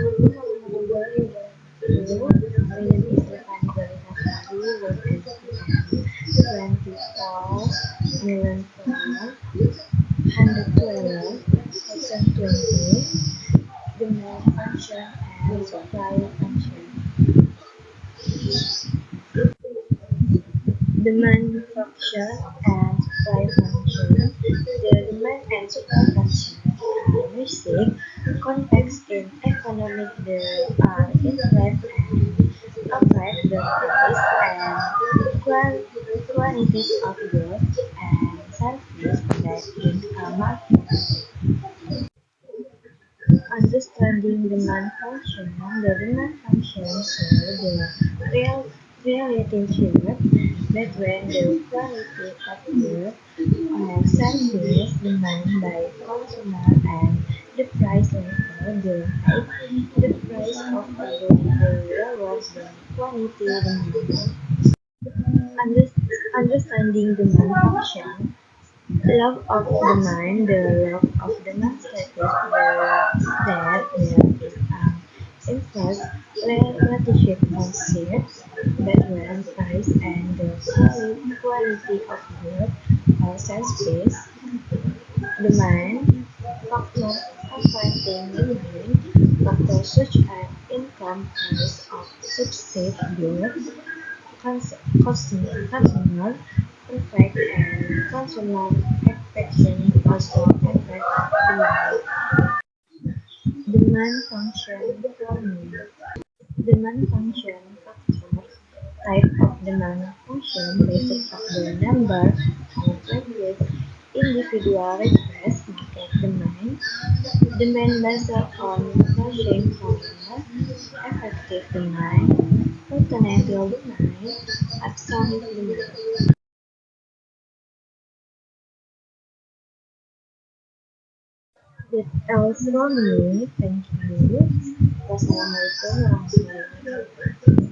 Assalamualaikum warahmatullahi wabarakatuh. My name is Stefani Galita Sari, with SPM 24 the main function and supply function. The manufacture and supply function. The demand and supply function are basic context in economic. There are influence and affect the price and quantities of goods and services that in a market. Understanding demand function. The demand function shows the relationship between the quality of goods or service demanded by consumer and the price level. The higher the price of a good, the lower the quality demanded. Under- Understanding demand function. Law of demand. The law of demand states that there is an inverse relationship concept between price and the quality of goods or services. Demand factors affecting demand factors such as income, price of subsidized goods, consumer effect, and consumer expectation also affect demand. Demand function formula. Demand function factors. Type of demand function based on the number of various individual requests, market demand. Demand based on pricing formula. Effective demand. Alternative demand. Absolute demand. That's all from me. Thank you. Wassalamualaikum warahmatullahi wabarakatuh.